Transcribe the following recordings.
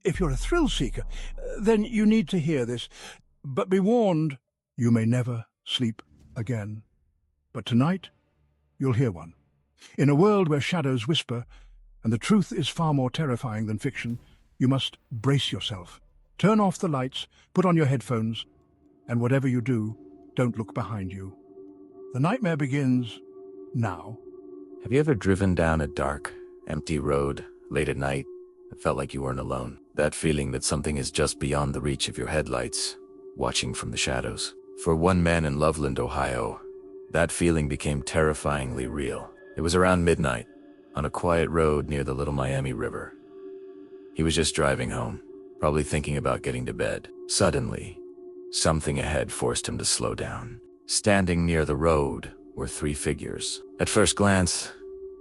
If you're a thrill seeker, then you need to hear this. But be warned, you may never sleep again. But tonight, you'll hear one. In a world where shadows whisper, and the truth is far more terrifying than fiction, you must brace yourself. Turn off the lights, put on your headphones, and whatever you do, don't look behind you. The nightmare begins now. Have you ever driven down a dark, empty road late at night? It felt like you weren't alone. That feeling that something is just beyond the reach of your headlights, watching from the shadows. For one man in Loveland, Ohio, that feeling became terrifyingly real. It was around midnight, on a quiet road near the Little Miami River. He was just driving home, probably thinking about getting to bed. Suddenly, something ahead forced him to slow down. Standing near the road were three figures. At first glance,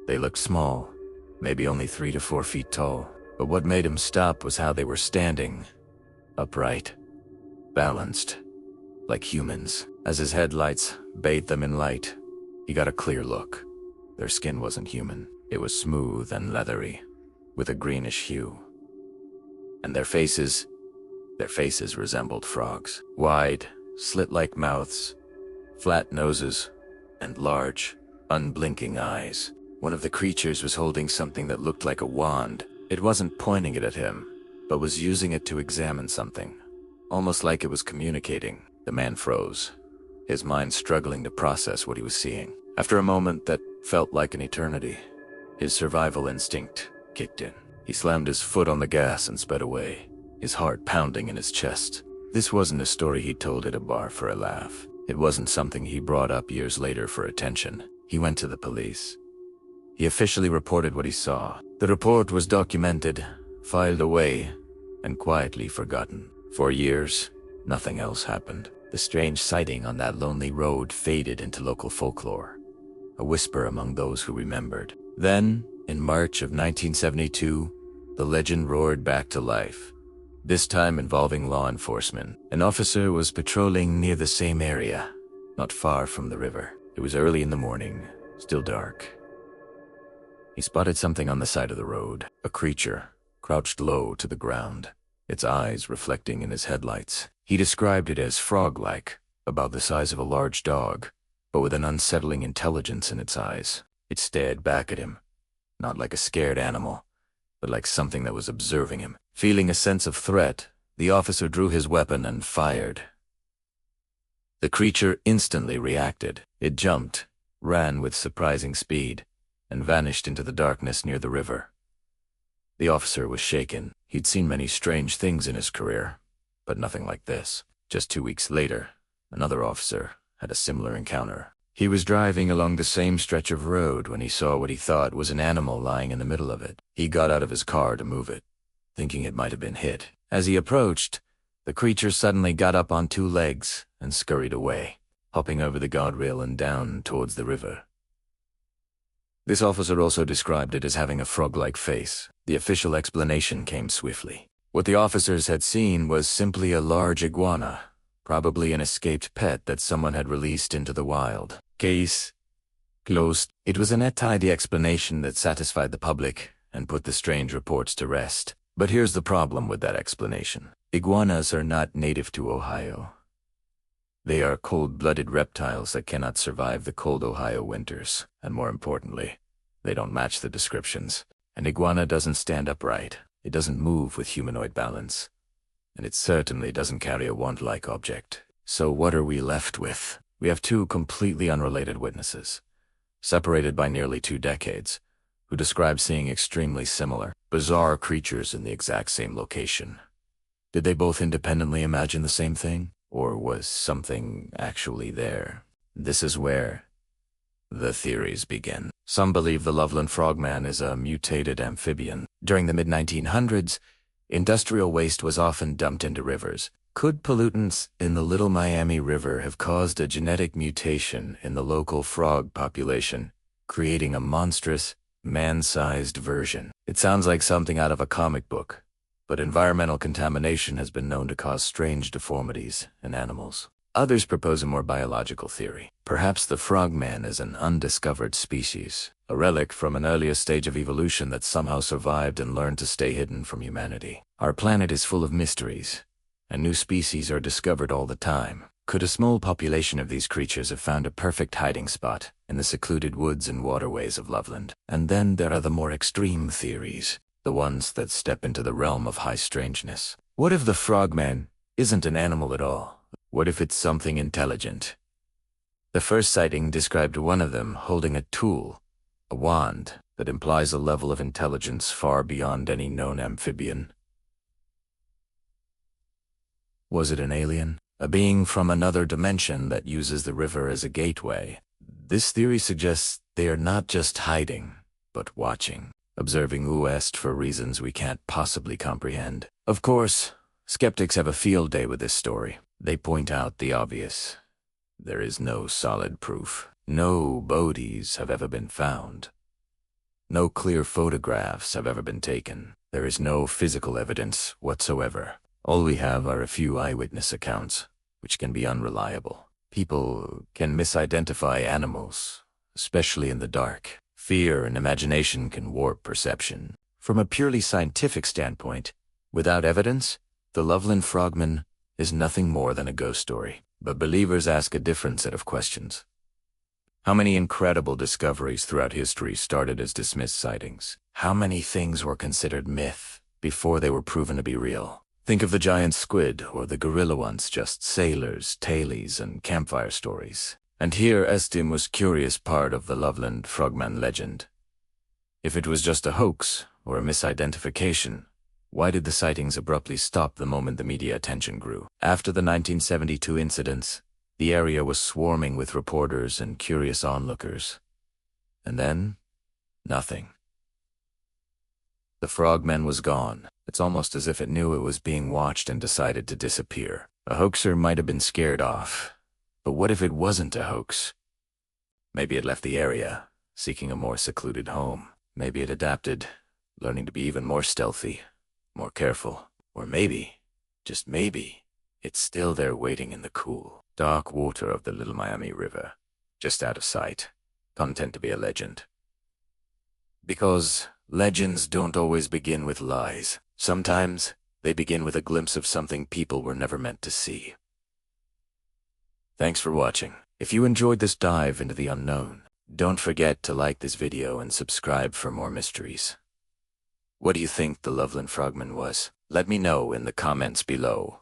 they looked small, maybe only 3 to 4 feet tall. But what made him stop was how they were standing. Upright, balanced, like humans. As his headlights bathed them in light, he got a clear look. Their skin wasn't human. It was smooth and leathery, with a greenish hue. And their faces resembled frogs. Wide, slit-like mouths, flat noses, and large, unblinking eyes. One of the creatures was holding something that looked like a wand. It wasn't pointing it at him, but was using it to examine something, almost like it was communicating. The man froze, his mind struggling to process what he was seeing. After a moment that felt like an eternity, his survival instinct kicked in. He slammed his foot on the gas and sped away, his heart pounding in his chest. This wasn't a story he told at a bar for a laugh. It wasn't something he brought up years later for attention. He went to the police. He officially reported what he saw. The report was documented, filed away, and quietly forgotten. For years, nothing else happened. The strange sighting on that lonely road faded into local folklore, a whisper among those who remembered. Then, in March of 1972, the legend roared back to life, this time involving law enforcement. An officer was patrolling near the same area, not far from the river. It was early in the morning, still dark. He spotted something on the side of the road, a creature, crouched low to the ground, its eyes reflecting in his headlights. He described it as frog-like, about the size of a large dog, but with an unsettling intelligence in its eyes. It stared back at him, not like a scared animal, but like something that was observing him. Feeling a sense of threat, the officer drew his weapon and fired. The creature instantly reacted. It jumped, ran with surprising speed, and vanished into the darkness near the river. The officer was shaken. He'd seen many strange things in his career, but nothing like this. Just 2 weeks later, another officer had a similar encounter. He was driving along the same stretch of road when he saw what he thought was an animal lying in the middle of it. He got out of his car to move it, thinking it might have been hit. As he approached, the creature suddenly got up on 2 legs and scurried away, hopping over the guardrail and down towards the river. This officer also described it as having a frog-like face. The official explanation came swiftly. What the officers had seen was simply a large iguana, probably an escaped pet that someone had released into the wild. Case closed. It was a tidy explanation that satisfied the public and put the strange reports to rest. But here's the problem with that explanation. Iguanas are not native to Ohio. They are cold-blooded reptiles that cannot survive the cold Ohio winters, and more importantly, they don't match the descriptions. An iguana doesn't stand upright, it doesn't move with humanoid balance, and it certainly doesn't carry a wand-like object. So what are we left with? We have 2 completely unrelated witnesses, separated by nearly 2 decades, who describe seeing extremely similar, bizarre creatures in the exact same location. Did they both independently imagine the same thing? Or was something actually there? This is where the theories begin. Some believe the Loveland Frogman is a mutated amphibian. During the mid-1900s, industrial waste was often dumped into rivers. Could pollutants in the Little Miami River have caused a genetic mutation in the local frog population, creating a monstrous, man-sized version? It sounds like something out of a comic book, but environmental contamination has been known to cause strange deformities in animals. Others propose a more biological theory. Perhaps the frogman is an undiscovered species, a relic from an earlier stage of evolution that somehow survived and learned to stay hidden from humanity. Our planet is full of mysteries, and new species are discovered all the time. Could a small population of these creatures have found a perfect hiding spot in the secluded woods and waterways of Loveland? And then there are the more extreme theories, the ones that step into the realm of high strangeness. What if the frogman isn't an animal at all? What if it's something intelligent? The first sighting described one of them holding a tool, a wand, that implies a level of intelligence far beyond any known amphibian. Was it an alien? A being from another dimension that uses the river as a gateway? This theory suggests they are not just hiding, but watching, observing West for reasons we can't possibly comprehend. Of course, skeptics have a field day with this story. They point out the obvious. There is no solid proof. No bodies have ever been found. No clear photographs have ever been taken. There is no physical evidence whatsoever. All we have are a few eyewitness accounts, which can be unreliable. People can misidentify animals, especially in the dark. Fear and imagination can warp perception. From a purely scientific standpoint, without evidence, the Loveland Frogman is nothing more than a ghost story. But believers ask a different set of questions. How many incredible discoveries throughout history started as dismissed sightings? How many things were considered myth before they were proven to be real? Think of the giant squid or the gorilla once just sailors, tailies, and campfire stories. And here Estim was curious part of the Loveland Frogman legend. If it was just a hoax or a misidentification, why did the sightings abruptly stop the moment the media attention grew? After the 1972 incidents, the area was swarming with reporters and curious onlookers. And then, nothing. The frogman was gone. It's almost as if it knew it was being watched and decided to disappear. A hoaxer might have been scared off. But what if it wasn't a hoax? Maybe it left the area, seeking a more secluded home. Maybe it adapted, learning to be even more stealthy, more careful. Or maybe, just maybe, it's still there waiting in the cool, dark water of the Little Miami River, just out of sight, content to be a legend. Because legends don't always begin with lies. Sometimes they begin with a glimpse of something people were never meant to see. Thanks for watching. If you enjoyed this dive into the unknown, don't forget to like this video and subscribe for more mysteries. What do you think the Loveland Frogman was? Let me know in the comments below.